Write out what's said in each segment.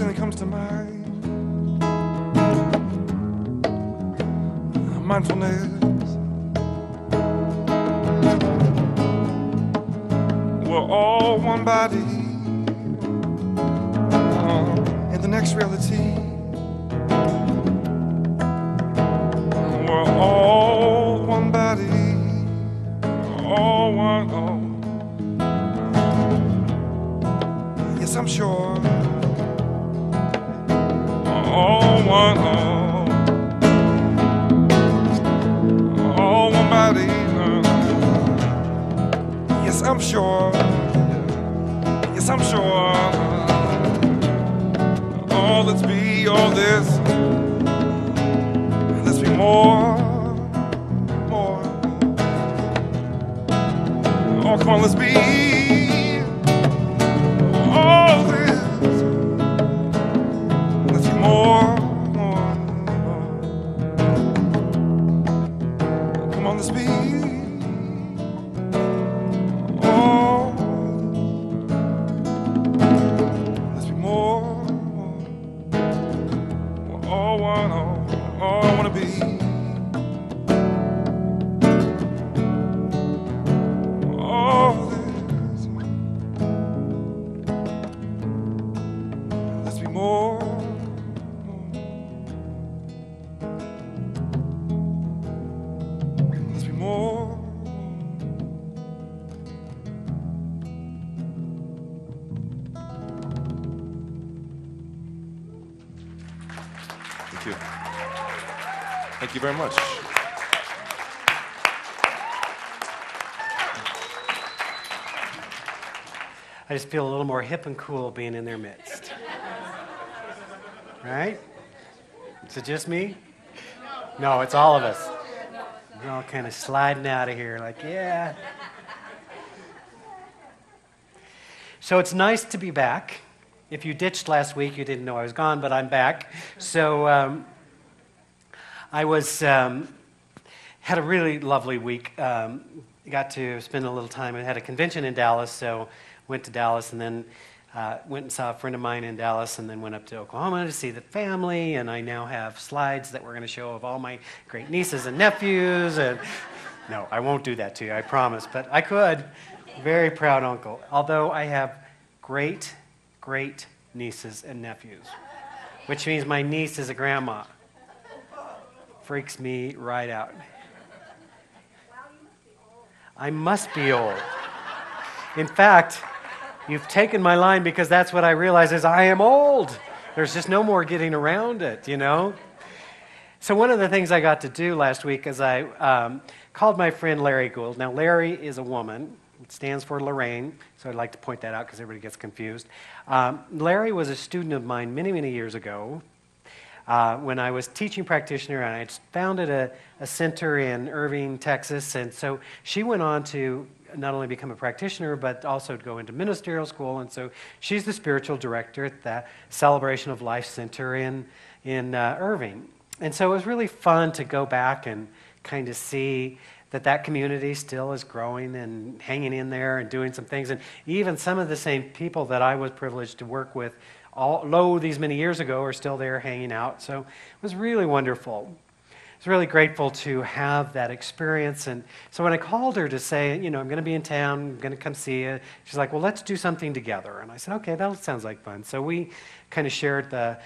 thing that comes to mind. Mindfulness. We're all one body. In the next reality, we're all one body. All one. Oh. Yes, I'm sure. All one. All one body. Yes, I'm sure. Yes, I'm sure. Oh, let's be all this. Let's be more. Oh, come on, let's be all this. Let's be more. Come on, let's be all. Let's be more. We're all one. All I want to be. Thank you. Thank you very much. I just feel a little more hip and cool being in their midst. Right? Is it just me? No, it's all of us. We're all kind of sliding out of here like, yeah. So it's nice to be back. If you ditched last week, you didn't know I was gone, but I'm back. So I had a really lovely week. Got to spend a little time. I had a convention in Dallas, so went to Dallas and then went and saw a friend of mine in Dallas and then went up to Oklahoma to see the family. And I now have slides that we're going to show of all my great nieces and nephews. And no, I won't do that to you, I promise. But I could. Very proud uncle. Although I have great nieces and nephews, which means my niece is a grandma. Freaks me right out. I must be old. In fact, you've taken my line because that's what I realize is I am old. There's just no more getting around it, you know? So one of the things I got to do last week is I called my friend Larry Gould. Now, Larry is a woman. It stands for Lorraine, so I'd like to point that out because everybody gets confused. Larry was a student of mine many, many years ago when I was teaching practitioner, and I had founded a center in Irving, Texas, and so she went on to not only become a practitioner, but also to go into ministerial school, and so she's the spiritual director at the Celebration of Life Center in Irving. And so it was really fun to go back and kind of see that community still is growing and hanging in there and doing some things. And even some of the same people that I was privileged to work with these many years ago are still there hanging out. So it was really wonderful. I was really grateful to have that experience. And so when I called her to say, I'm going to be in town, I'm going to come see you, she's like, well, let's do something together. And I said, okay, that sounds like fun. So we kind of shared the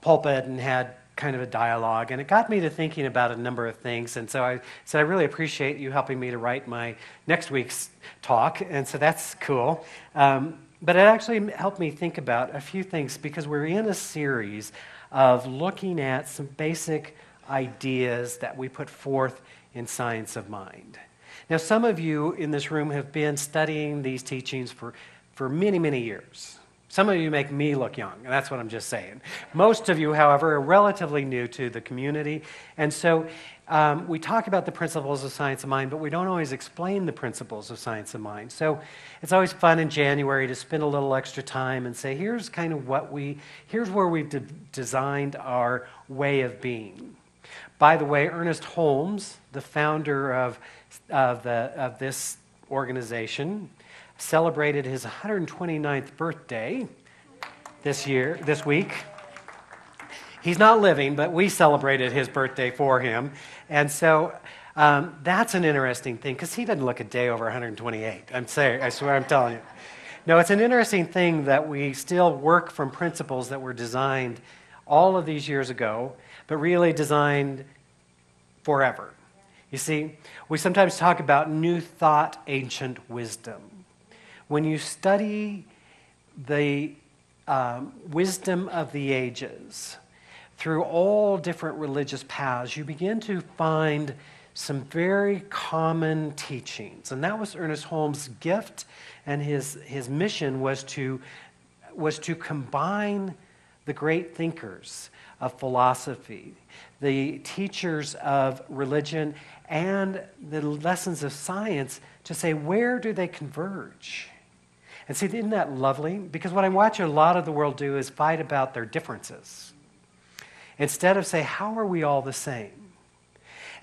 pulpit and had kind of a dialogue, and it got me to thinking about a number of things. And so I said, I really appreciate you helping me to write my next week's talk, and so that's cool. But it actually helped me think about a few things, because we're in a series of looking at some basic ideas that we put forth in Science of Mind. Now, some of you in this room have been studying these teachings for many, many years. Some of you make me look young, and that's what I'm just saying. Most of you, however, are relatively new to the community, and so we talk about the principles of Science of Mind, but we don't always explain the principles of Science of Mind. So it's always fun in January to spend a little extra time and say, here's kind of here's where we've designed our way of being. By the way, Ernest Holmes, the founder of this organization, celebrated his 129th birthday this week. He's not living, but we celebrated his birthday for him. And so that's an interesting thing, because he doesn't look a day over 128. I swear, I'm telling you. No, it's an interesting thing that we still work from principles that were designed all of these years ago, but really designed forever. You see, we sometimes talk about new thought, ancient wisdom. When you study the wisdom of the ages through all different religious paths, you begin to find some very common teachings. And that was Ernest Holmes' gift, and his mission was to combine the great thinkers of philosophy, the teachers of religion, and the lessons of science to say, where do they converge? And see, isn't that lovely? Because what I watch a lot of the world do is fight about their differences, instead of say, how are we all the same?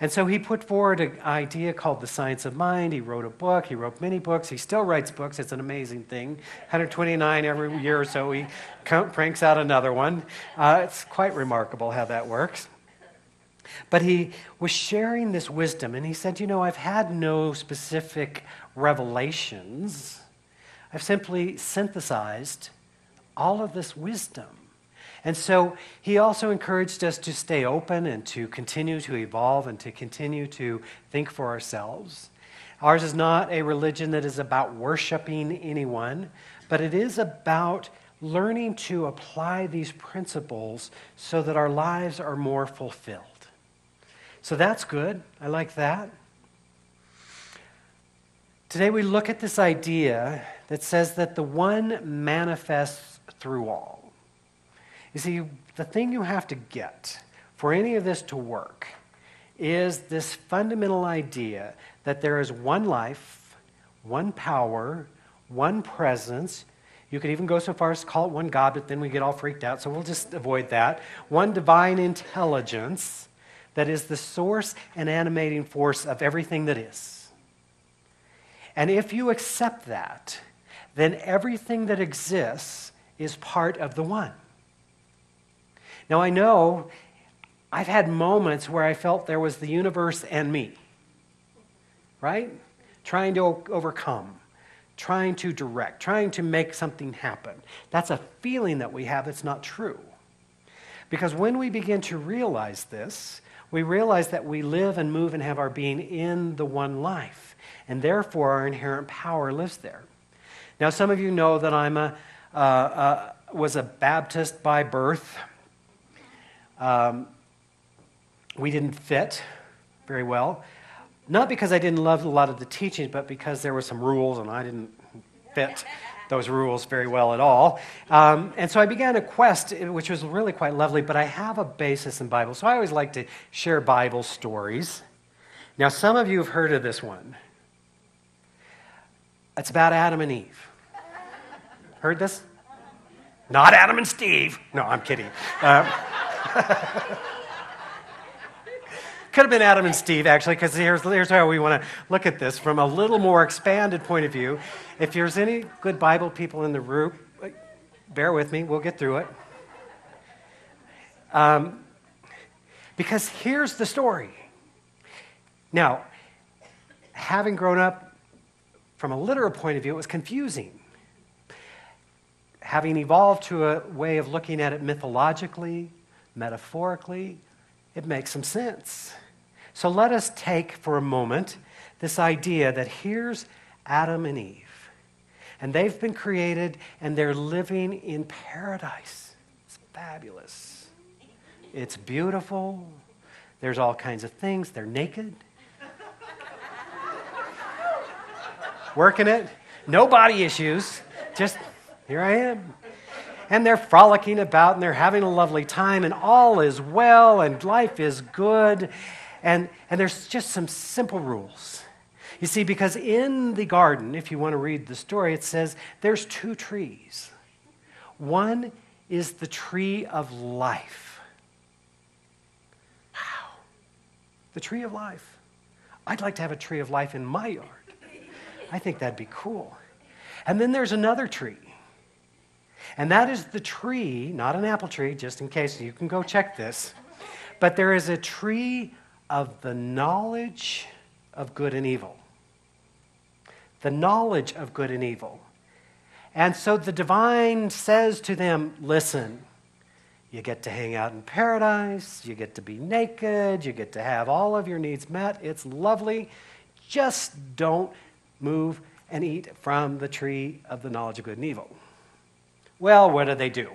And so he put forward an idea called the science of mind. He wrote a book. He wrote many books. He still writes books. It's an amazing thing. 129 every year or so, he cranks out another one. It's quite remarkable how that works. But he was sharing this wisdom, and he said, I've had no specific revelations. I've simply synthesized all of this wisdom. And so he also encouraged us to stay open and to continue to evolve and to continue to think for ourselves. Ours is not a religion that is about worshiping anyone, but it is about learning to apply these principles so that our lives are more fulfilled. So that's good. I like that. Today we look at this idea that says that the one manifests through all. You see, the thing you have to get for any of this to work is this fundamental idea that there is one life, one power, one presence. You could even go so far as to call it one God, but then we get all freaked out, so we'll just avoid that. One divine intelligence that is the source and animating force of everything that is. And if you accept that, then everything that exists is part of the one. Now, I know I've had moments where I felt there was the universe and me, right? Trying to overcome, trying to direct, trying to make something happen. That's a feeling that we have that's not true. Because when we begin to realize this, we realize that we live and move and have our being in the one life, and therefore our inherent power lives there. Now, some of you know that I was a Baptist by birth. We didn't fit very well. Not because I didn't love a lot of the teachings, but because there were some rules and I didn't fit those rules very well at all. And so I began a quest, which was really quite lovely, but I have a basis in Bible. So I always like to share Bible stories. Now, some of you have heard of this one. It's about Adam and Eve. Heard this? Not Adam and Steve. No, I'm kidding. Could have been Adam and Steve, actually, because here's how we want to look at this from a little more expanded point of view. If there's any good Bible people in the room, bear with me, we'll get through it. Because here's the story. Now, having grown up from a literal point of view, it was confusing. Having evolved to a way of looking at it mythologically, metaphorically, it makes some sense. So let us take for a moment this idea that here's Adam and Eve, and they've been created and they're living in paradise. It's fabulous. It's beautiful. There's all kinds of things. They're naked. Working it. No body issues. Just here I am. And they're frolicking about, and they're having a lovely time, and all is well, and life is good. And there's just some simple rules. You see, because in the garden, if you want to read the story, it says there's two trees. One is the tree of life. Wow. The tree of life. I'd like to have a tree of life in my yard. I think that'd be cool. And then there's another tree. And that is the tree, not an apple tree, just in case you can go check this. But there is a tree of the knowledge of good and evil. The knowledge of good and evil. And so the divine says to them, listen, you get to hang out in paradise, you get to be naked, you get to have all of your needs met, it's lovely, just don't move and eat from the tree of the knowledge of good and evil. Well, what do?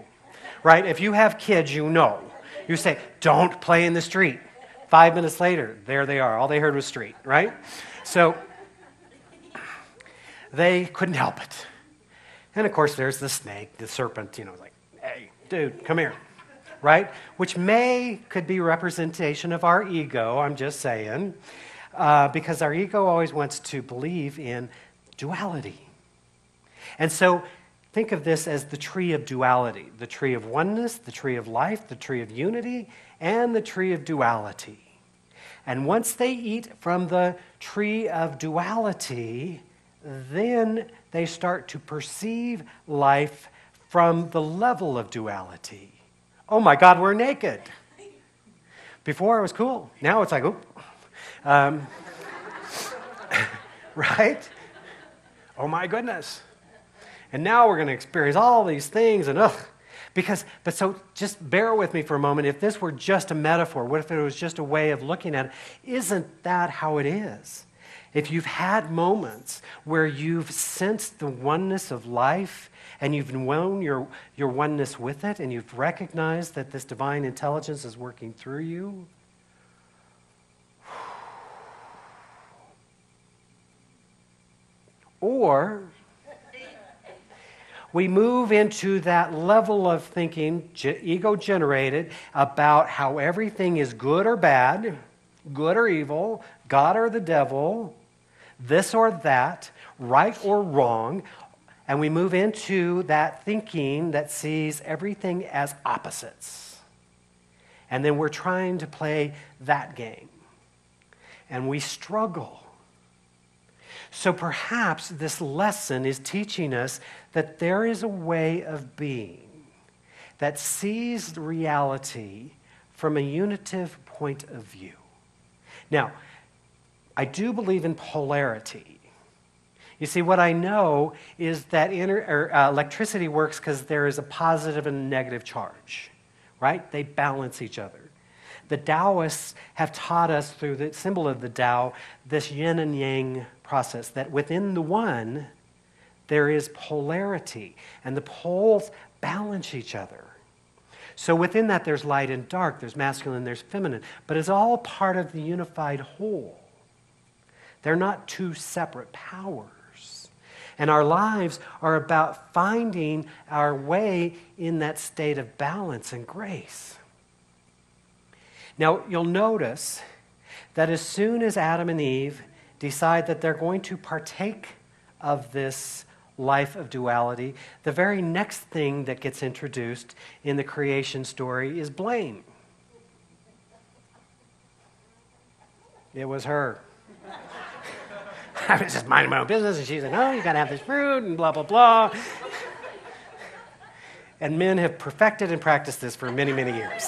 Right? If you have kids, you know. You say, don't play in the street. 5 minutes later, there they are. All they heard was street, right? So they couldn't help it. And of course, there's the snake, the serpent, like, hey, dude, come here, right? Which could be representation of our ego, I'm just saying, because our ego always wants to believe in duality. And so think of this as the tree of duality, the tree of oneness, the tree of life, the tree of unity, and the tree of duality. And once they eat from the tree of duality, then they start to perceive life from the level of duality. Oh my God, we're naked. Before it was cool. Now it's like, oop. Right? Oh my goodness. And now we're going to experience all these things and but so just bear with me for a moment. If this were just a metaphor, what if it was just a way of looking at it? Isn't that how it is? If you've had moments where you've sensed the oneness of life and you've known your oneness with it and you've recognized that this divine intelligence is working through you, or we move into that level of thinking, ego-generated, about how everything is good or bad, good or evil, God or the devil, this or that, right or wrong, and we move into that thinking that sees everything as opposites. And then we're trying to play that game. And we struggle. So perhaps this lesson is teaching us that there is a way of being that sees reality from a unitive point of view. Now, I do believe in polarity. You see, what I know is that electricity works because there is a positive and a negative charge, right? They balance each other. The Taoists have taught us through the symbol of the Tao this yin and yang process, that within the one, there is polarity, and the poles balance each other. So within that, there's light and dark, there's masculine, there's feminine, but it's all part of the unified whole. They're not two separate powers. And our lives are about finding our way in that state of balance and grace. Now, you'll notice that as soon as Adam and Eve decide that they're going to partake of this life of duality, the very next thing that gets introduced in the creation story is blame. It was her. I was just minding my own business, and she's like, oh, you got to have this fruit, and blah, blah, blah. And men have perfected and practiced this for many, many years.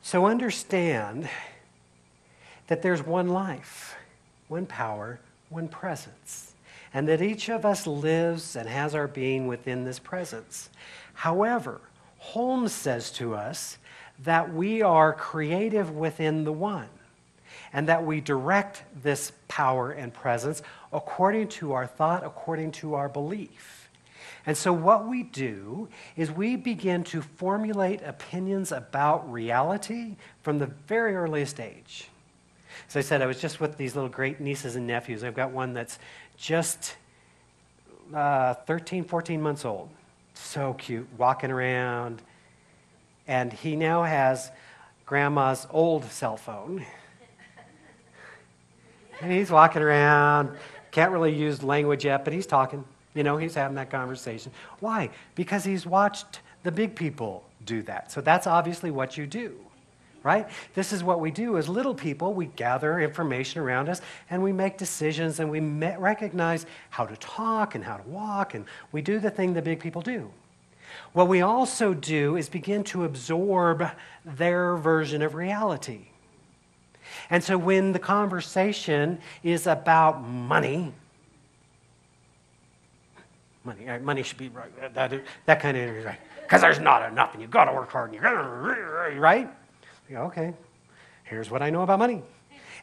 So understand that there's one life, one power, one presence, and that each of us lives and has our being within this presence. However, Holmes says to us that we are creative within the one, and that we direct this power and presence according to our thought, according to our belief. And so what we do is we begin to formulate opinions about reality from the very earliest age. As I said, I was just with these little great nieces and nephews. I've got one that's just 13, 14 months old. So cute, walking around. And he now has grandma's old cell phone. And he's walking around, can't really use language yet, but he's talking. He's having that conversation. Why? Because he's watched the big people do that. So that's obviously what you do, right? This is what we do as little people. We gather information around us, and we make decisions, and we recognize how to talk and how to walk, and we do the thing that big people do. What we also do is begin to absorb their version of reality. And so when the conversation is about money should be right, that kind of energy, right? Because there's not enough, and you've got to work hard, and you got to, right? You go, okay, here's what I know about money.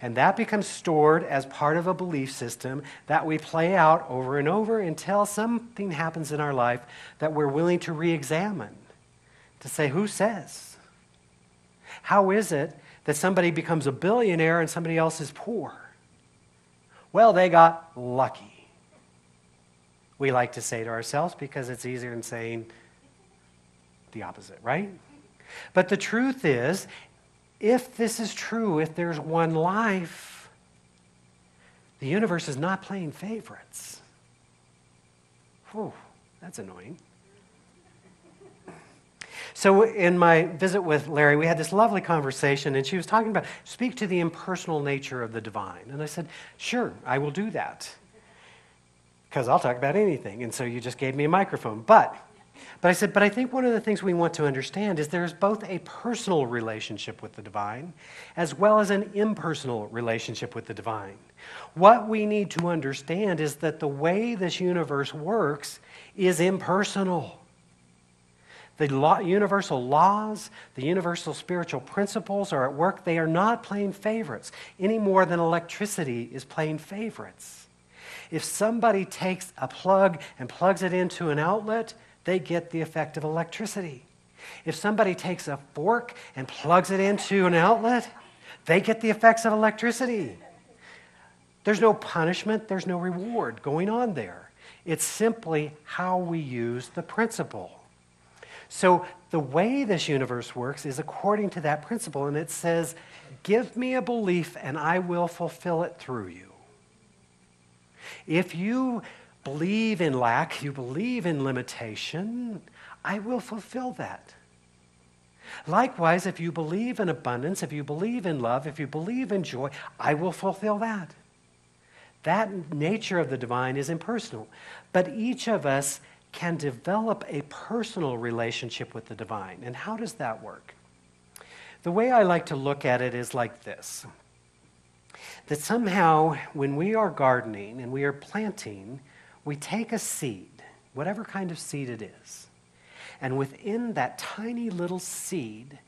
And that becomes stored as part of a belief system that we play out over and over until something happens in our life that we're willing to re-examine, to say, who says? How is it that somebody becomes a billionaire and somebody else is poor? Well, they got lucky. We like to say to ourselves because it's easier than saying the opposite, right? But the truth is, if this is true, if there's one life, the universe is not playing favorites. Whew, that's annoying. So in my visit with Larry, we had this lovely conversation, and she was talking about, speak to the impersonal nature of the divine. And I said, sure, I will do that, because I'll talk about anything. And so you just gave me a microphone. But I said, but I think one of the things we want to understand is there's both a personal relationship with the divine as well as an impersonal relationship with the divine. What we need to understand is that the way this universe works is impersonal. The universal laws, the universal spiritual principles are at work. They are not playing favorites any more than electricity is playing favorites. If somebody takes a plug and plugs it into an outlet, they get the effect of electricity. If somebody takes a fork and plugs it into an outlet, they get the effects of electricity. There's no punishment, there's no reward going on there. It's simply how we use the principle. So the way this universe works is according to that principle, and it says, give me a belief and I will fulfill it through you. If you believe in lack, you believe in limitation, I will fulfill that. Likewise, if you believe in abundance, if you believe in love, if you believe in joy, I will fulfill that. That nature of the divine is impersonal. But each of us can develop a personal relationship with the divine. And how does that work? The way I like to look at it is like this. That somehow when we are gardening and we are planting, we take a seed, whatever kind of seed it is, and within that tiny little seed,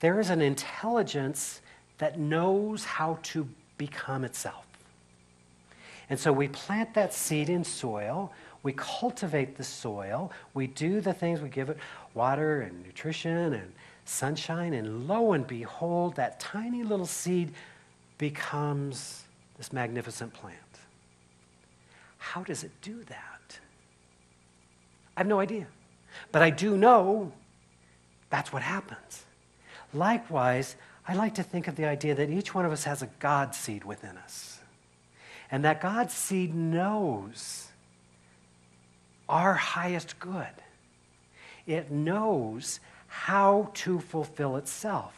there is an intelligence that knows how to become itself. And so we plant that seed in soil, we cultivate the soil, we do the things, we give it water and nutrition and sunshine, and lo and behold, that tiny little seed becomes this magnificent plant. How does it do that? I have no idea. But I do know that's what happens. Likewise, I like to think of the idea that each one of us has a God seed within us. And that God seed knows our highest good. It knows how to fulfill itself.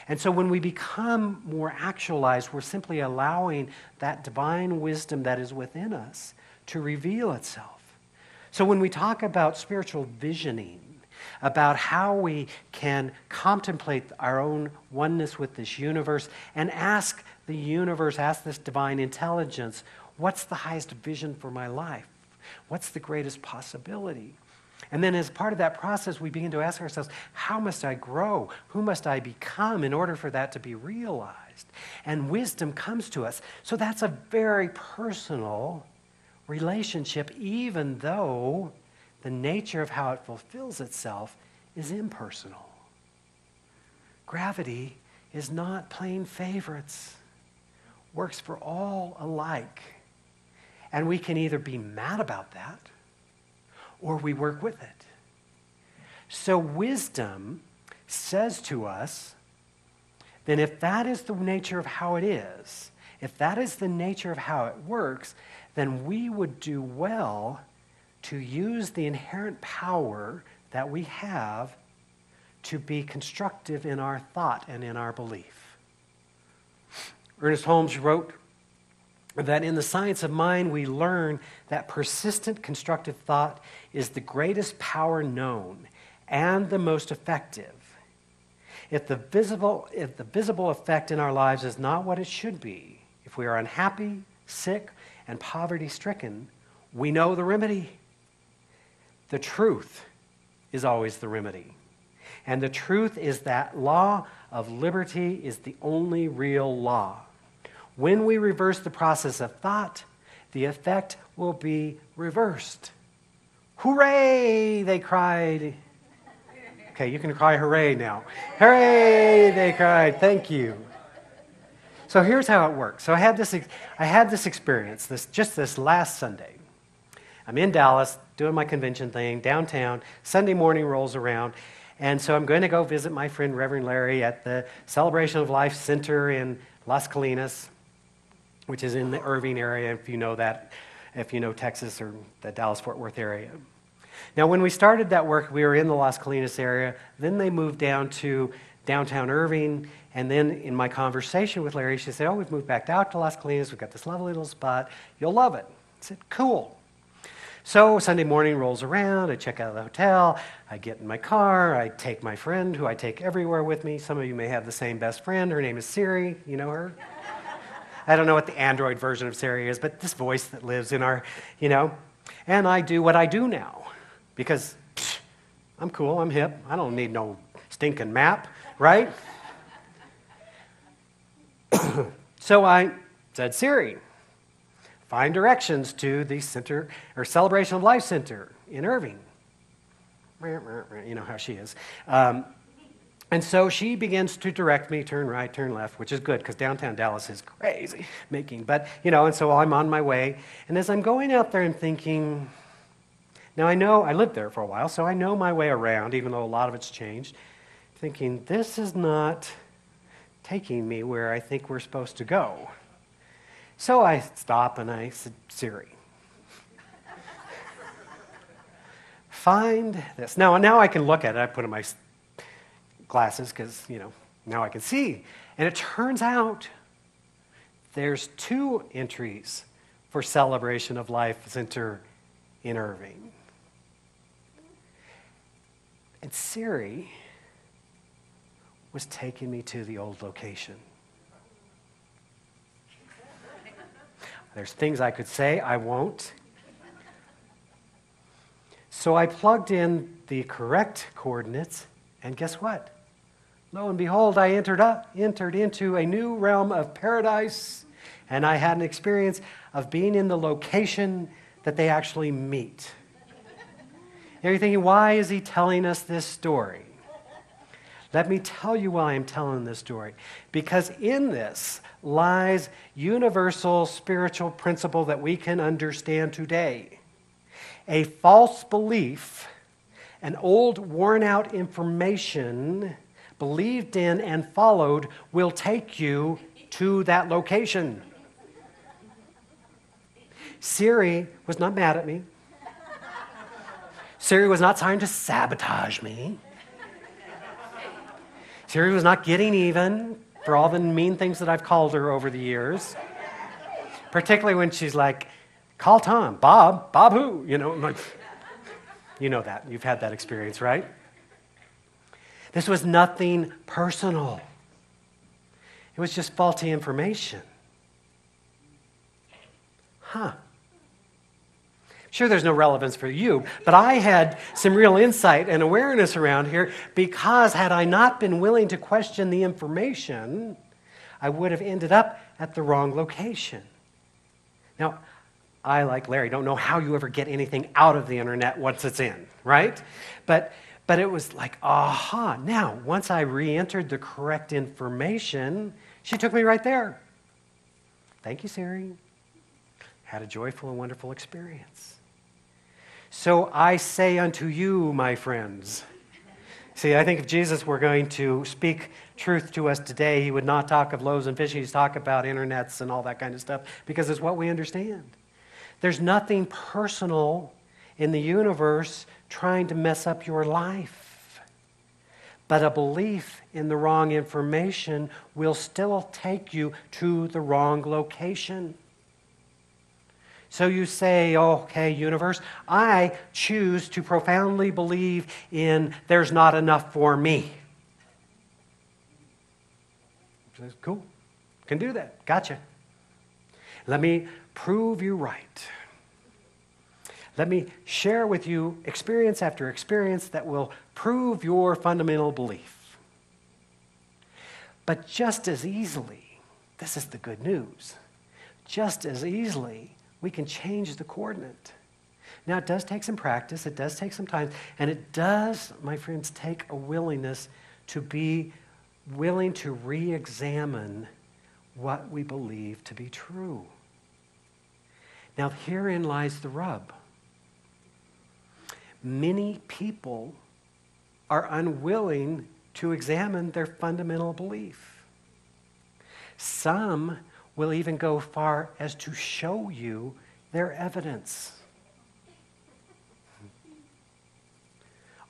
And so when we become more actualized, we're simply allowing that divine wisdom that is within us to reveal itself. So when we talk about spiritual visioning, about how we can contemplate our own oneness with this universe and ask the universe, ask this divine intelligence, what's the highest vision for my life? What's the greatest possibility? And then as part of that process, we begin to ask ourselves, how must I grow? Who must I become in order for that to be realized? And wisdom comes to us. So that's a very personal relationship, even though the nature of how it fulfills itself is impersonal. Gravity is not playing favorites, works for all alike. And we can either be mad about that, or we work with it. So wisdom says to us, then if that is the nature of how it is, if that is the nature of how it works, then we would do well to use the inherent power that we have to be constructive in our thought and in our belief. Ernest Holmes wrote that in the science of mind, we learn that persistent constructive thought is the greatest power known and the most effective. If the visible effect in our lives is not what it should be, if we are unhappy, sick, and poverty-stricken, we know the remedy. The truth is always the remedy. And the truth is that law of liberty is the only real law. When we reverse the process of thought, the effect will be reversed. Hooray, they cried. Okay, you can cry hooray now. Hooray, they cried. Thank you. So here's how it works. So I had this experience just this last Sunday. I'm in Dallas doing my convention thing downtown. Sunday morning rolls around. And so I'm going to go visit my friend Reverend Larry at the Celebration of Life Center in Las Colinas, which is in the Irving area, if you know that, if you know Texas or the Dallas-Fort Worth area. Now, when we started that work, we were in the Las Colinas area. Then they moved down to downtown Irving. And then in my conversation with Larry, she said, we've moved back out to Las Colinas. We've got this lovely little spot. You'll love it. I said, cool. So Sunday morning rolls around. I check out of the hotel. I get in my car. I take my friend, who I take everywhere with me. Some of you may have the same best friend. Her name is Siri. You know her? I don't know what the Android version of Siri is, but this voice that lives in our, And I do what I do now. Because I'm cool, I'm hip. I don't need no stinking map, right? So I said, Siri, find directions to the center or Celebration of Life Center in Irving. You know how she is. And so she begins to direct me, turn right, turn left, which is good because downtown Dallas is crazy making. But, and so I'm on my way. And as I'm going out there and thinking, now I know I lived there for a while, so I know my way around, even though a lot of it's changed, thinking this is not taking me where I think we're supposed to go. So I stop and I said, Siri, find this. Now I can look at it. I put on my glasses because, now I can see. And it turns out there's 2 entries for Celebration of Life Center in Irving. And Siri was taking me to the old location. There's things I could say, I won't. So I plugged in the correct coordinates, and guess what? Lo and behold, I entered into a new realm of paradise, and I had an experience of being in the location that they actually meet. And you're thinking, why is he telling us this story? Let me tell you why I'm telling this story. Because in this lies universal spiritual principle that we can understand today. A false belief, an old worn-out information believed in and followed will take you to that location. Siri was not mad at me. Siri was not trying to sabotage me. Siri was not getting even for all the mean things that I've called her over the years. Particularly when she's like, call Tom. Bob who? I'm like, you know that. You've had that experience, right? This was nothing personal. It was just faulty information. Sure, there's no relevance for you, but I had some real insight and awareness around here because had I not been willing to question the information, I would have ended up at the wrong location. Now, I, like Larry, don't know how you ever get anything out of the internet once it's in, right? But it was like, aha. Now, once I re-entered the correct information, she took me right there. Thank you, Siri. Had a joyful and wonderful experience. So I say unto you, my friends. See, I think if Jesus were going to speak truth to us today, he would not talk of loaves and fish. He'd talk about internets and all that kind of stuff because it's what we understand. There's nothing personal in the universe trying to mess up your life. But a belief in the wrong information will still take you to the wrong location. So you say, okay, universe, I choose to profoundly believe in there's not enough for me. Cool. Can do that. Gotcha. Let me prove you right. Let me share with you experience after experience that will prove your fundamental belief. But just as easily, this is the good news, just as easily, we can change the coordinate. Now, it does take some practice, it does take some time, and it does, my friends, take a willingness to be willing to re-examine what we believe to be true. Now, herein lies the rub. Many people are unwilling to examine their fundamental belief. Some will even go far as to show you their evidence.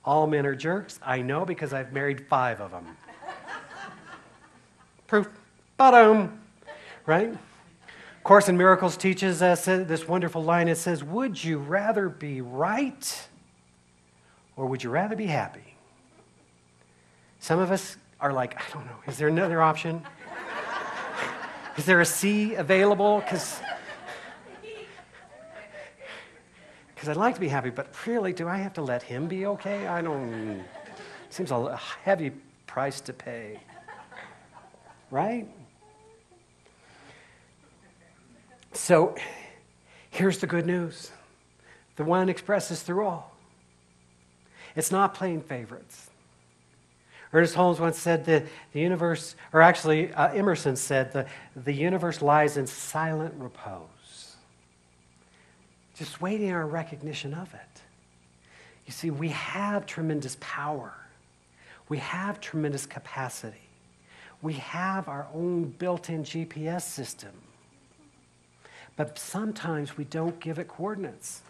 All men are jerks. I know because I've married 5 of them. Proof. Ba-dum. Right? Course in Miracles teaches us this wonderful line. It says, would you rather be right or would you rather be happy? Some of us are like, I don't know, is there another option? Is there a C available? Because I'd like to be happy, but really, do I have to let him be okay? I don't, seems a heavy price to pay. Right? So, here's the good news. The one expresses through all. It's not playing favorites. Ernest Holmes once said that the universe, or actually Emerson said, the universe lies in silent repose. Just waiting our recognition of it. You see, we have tremendous power. We have tremendous capacity. We have our own built-in GPS system. But sometimes we don't give it coordinates.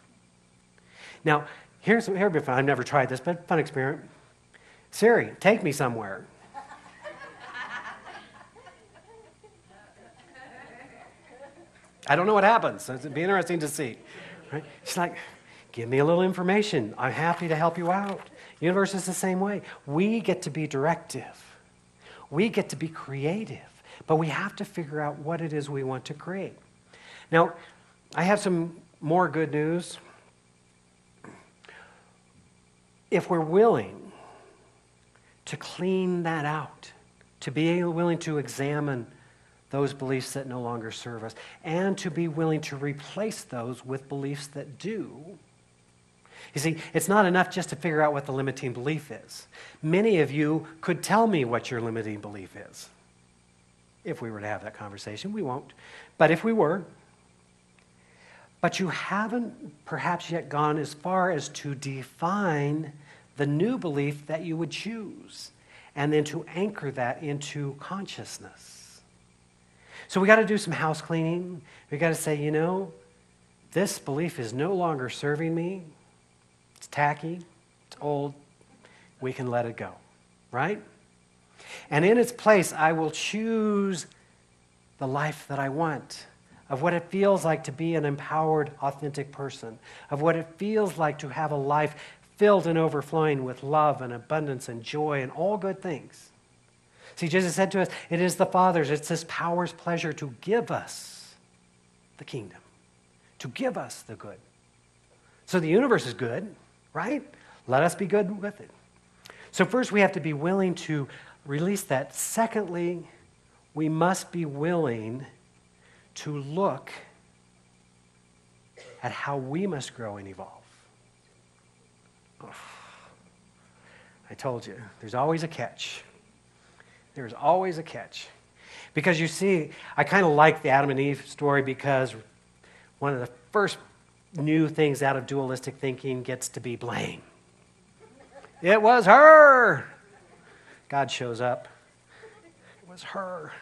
Now, here'd be fun. I've never tried this, but fun experiment. Siri, take me somewhere. I don't know what happens. So it'd be interesting to see. Right? She's like, give me a little information. I'm happy to help you out. The universe is the same way. We get to be directive. We get to be creative. But we have to figure out what it is we want to create. Now, I have some more good news. If we're willing to clean that out, to be willing to examine those beliefs that no longer serve us, and to be willing to replace those with beliefs that do. You see, it's not enough just to figure out what the limiting belief is. Many of you could tell me what your limiting belief is. If we were to have that conversation, we won't. But if we were, but you haven't perhaps yet gone as far as to define the new belief that you would choose, and then to anchor that into consciousness. So we got to do some house cleaning. We got to say, you know, this belief is no longer serving me. It's tacky. It's old. We can let it go, right? And in its place, I will choose the life that I want, of what it feels like to be an empowered, authentic person, of what it feels like to have a life filled and overflowing with love and abundance and joy and all good things. See, Jesus said to us, it is the Father's, it's His power's pleasure to give us the kingdom, to give us the good. So the universe is good, right? Let us be good with it. So first we have to be willing to release that. Secondly, we must be willing to look at how we must grow and evolve. Oh, I told you, there's always a catch. There's always a catch. Because you see, I kind of like the Adam and Eve story because one of the first new things out of dualistic thinking gets to be blame. It was her. God shows up. It was her.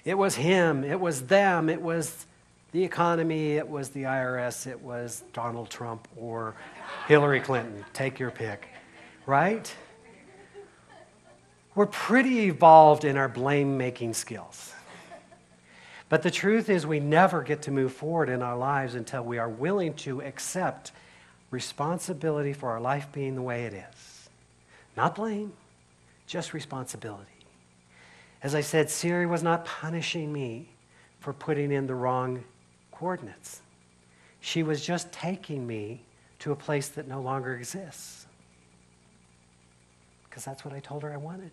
It was him. It was them. It was the economy. It was the IRS. It was Donald Trump or Hillary Clinton. Take your pick. right? We're pretty evolved in our blame-making skills. But the truth is we never get to move forward in our lives until we are willing to accept responsibility for our life being the way it is. Not blame, just responsibility. As I said, Siri was not punishing me for putting in the wrong coordinates. She was just taking me to a place that no longer exists. Because that's what I told her I wanted.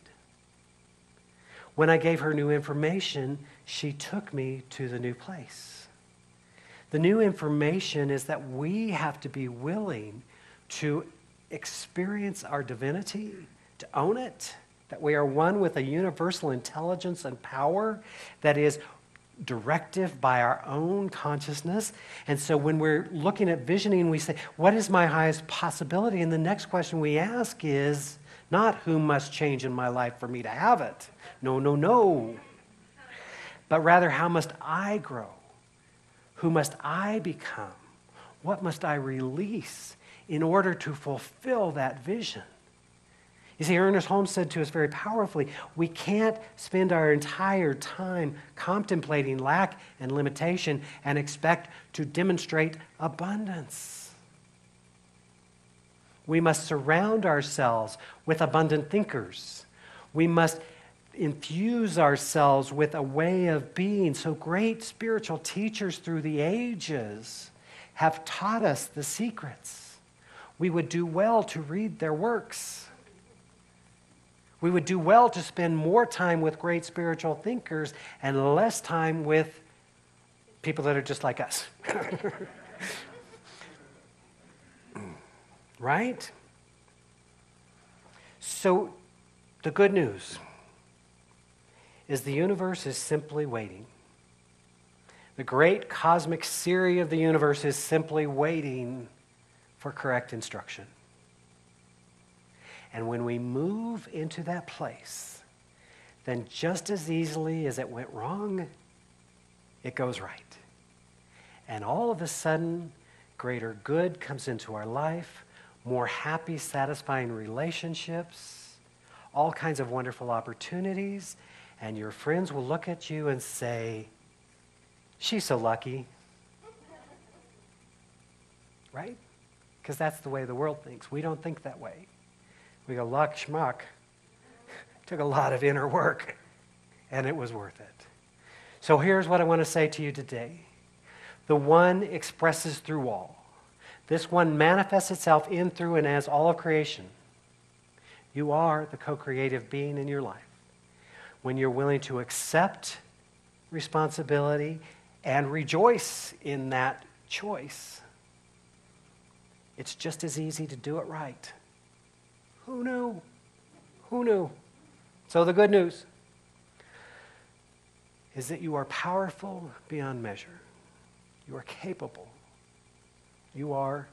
When I gave her new information, she took me to the new place. The new information is that we have to be willing to experience our divinity, to own it, that we are one with a universal intelligence and power that is directive by our own consciousness. And so when we're looking at visioning, we say, what is my highest possibility? And the next question we ask is not who must change in my life for me to have it. No, no, no. But rather, how must I grow? Who must I become? What must I release in order to fulfill that vision? You see, Ernest Holmes said to us very powerfully, we can't spend our entire time contemplating lack and limitation and expect to demonstrate abundance. We must surround ourselves with abundant thinkers. We must infuse ourselves with a way of being. So great spiritual teachers through the ages have taught us the secrets. We would do well to read their works. We would do well to spend more time with great spiritual thinkers and less time with people that are just like us. Right? So the good news is the universe is simply waiting. The great cosmic Siri of the universe is simply waiting for correct instruction. And when we move into that place, then just as easily as it went wrong, it goes right. And all of a sudden, greater good comes into our life, more happy, satisfying relationships, all kinds of wonderful opportunities, and your friends will look at you and say, she's so lucky. Right? Because that's the way the world thinks. We don't think that way. We go, luck, schmuck. Took a lot of inner work, and it was worth it. So here's what I want to say to you today. The one expresses through all. This one manifests itself in, through, and as all of creation. You are the co-creative being in your life. When you're willing to accept responsibility and rejoice in that choice, it's just as easy to do it right. Who knew? Who knew? So the good news is that you are powerful beyond measure. You are capable. You are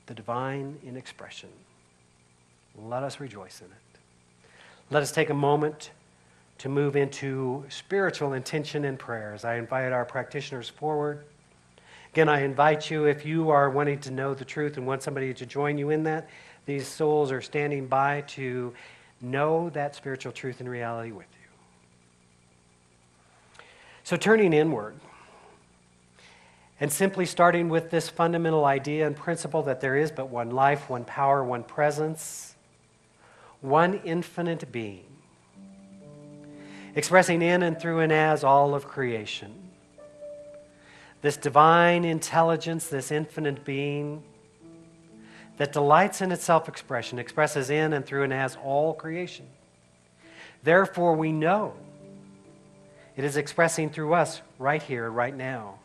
the divine in expression. Let us rejoice in it. Let us take a moment to move into spiritual intention and prayers. I invite our practitioners forward. Again, I invite you, if you are wanting to know the truth and want somebody to join you in that, these souls are standing by to know that spiritual truth and reality with you. So turning inward and simply starting with this fundamental idea and principle that there is but one life, one power, one presence, one infinite being, expressing in and through and as all of creation. This divine intelligence, this infinite being that delights in its self-expression, expresses in and through and as all creation. Therefore, we know it is expressing through us right here, right now.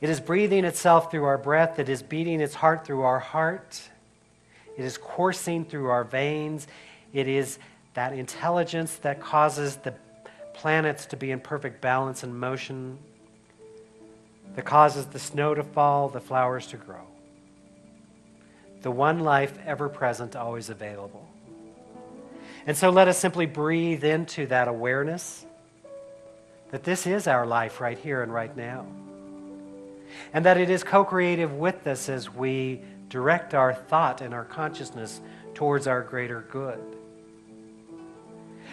It is breathing itself through our breath. It is beating its heart through our heart. It is coursing through our veins. It is that intelligence that causes the planets to be in perfect balance and motion, that causes the snow to fall, the flowers to grow. The one life ever present, always available. And so let us simply breathe into that awareness that this is our life right here and right now. And that it is co-creative with us as we direct our thought and our consciousness towards our greater good.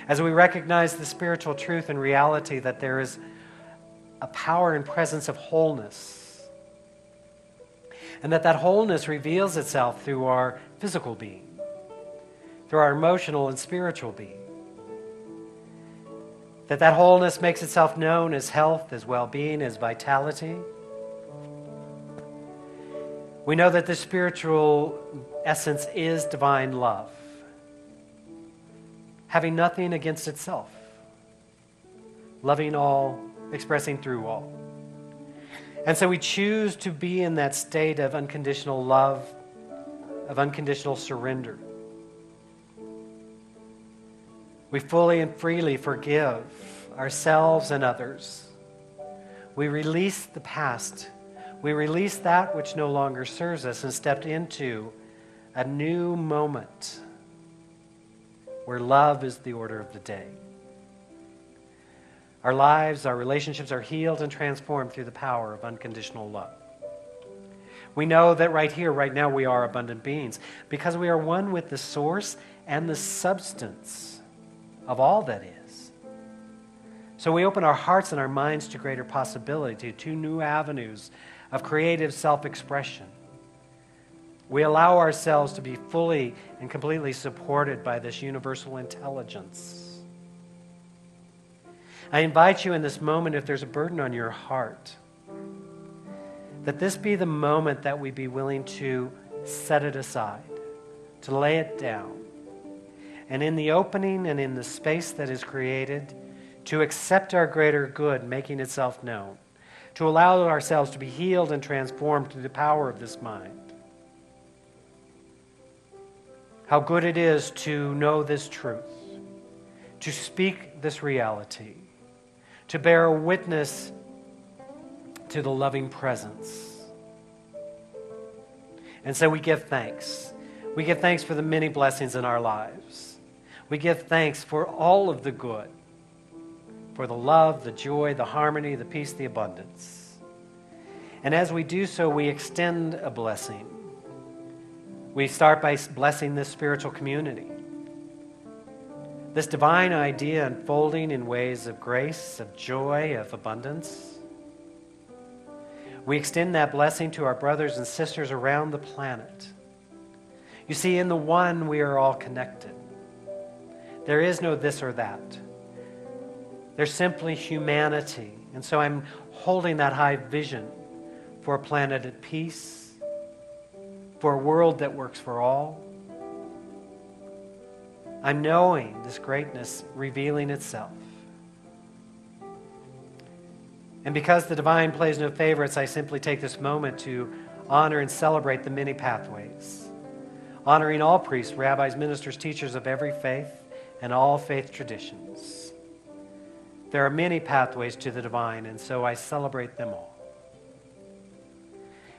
As we recognize the spiritual truth and reality that there is a power and presence of wholeness, and that wholeness reveals itself through our physical being, through our emotional and spiritual being, that wholeness makes itself known as health, as well-being, as vitality. We know that the spiritual essence is divine love, having nothing against itself, loving all, expressing through all. And so we choose to be in that state of unconditional love, of unconditional surrender. We fully and freely forgive ourselves and others. We release the past. We release that which no longer serves us and step into a new moment where love is the order of the day. Our lives, our relationships are healed and transformed through the power of unconditional love. We know that right here, right now, we are abundant beings because we are one with the source and the substance of all that is. So we open our hearts and our minds to greater possibility, to new avenues of creative self-expression. We allow ourselves to be fully and completely supported by this universal intelligence. I invite you in this moment, if there's a burden on your heart, that this be the moment that we be willing to set it aside, to lay it down, and in the opening and in the space that is created, to accept our greater good making itself known, to allow ourselves to be healed and transformed through the power of this mind. How good it is to know this truth, to speak this reality, to bear witness to the loving presence. And so we give thanks. We give thanks for the many blessings in our lives. We give thanks for all of the good, for the love, the joy, the harmony, the peace, the abundance. And as we do so, we extend a blessing. We start by blessing this spiritual community, this divine idea unfolding in ways of grace, of joy, of abundance. We extend that blessing to our brothers and sisters around the planet. You see, in the one, we are all connected. There is no this or that. There's simply humanity. And so I'm holding that high vision for a planet at peace, for a world that works for all. I'm knowing this greatness revealing itself. And because the divine plays no favorites, I simply take this moment to honor and celebrate the many pathways, honoring all priests, rabbis, ministers, teachers of every faith and all faith traditions. There are many pathways to the divine, and so I celebrate them all.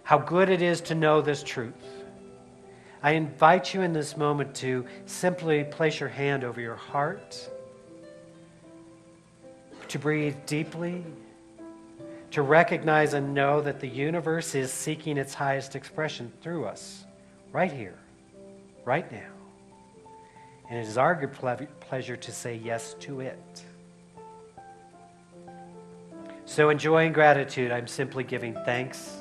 How good it is to know this truth. I invite you in this moment to simply place your hand over your heart, to breathe deeply, to recognize and know that the universe is seeking its highest expression through us, right here, right now. And it is our good pleasure to say yes to it. So in joy and gratitude, I'm simply giving thanks.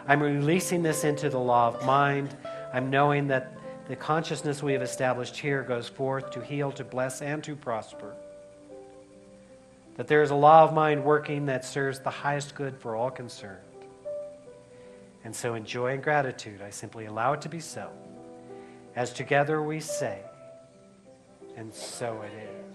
I'm releasing this into the law of mind. I'm knowing that the consciousness we have established here goes forth to heal, to bless, and to prosper. That there is a law of mind working that serves the highest good for all concerned. And so in joy and gratitude, I simply allow it to be so. As together we say, and so it is.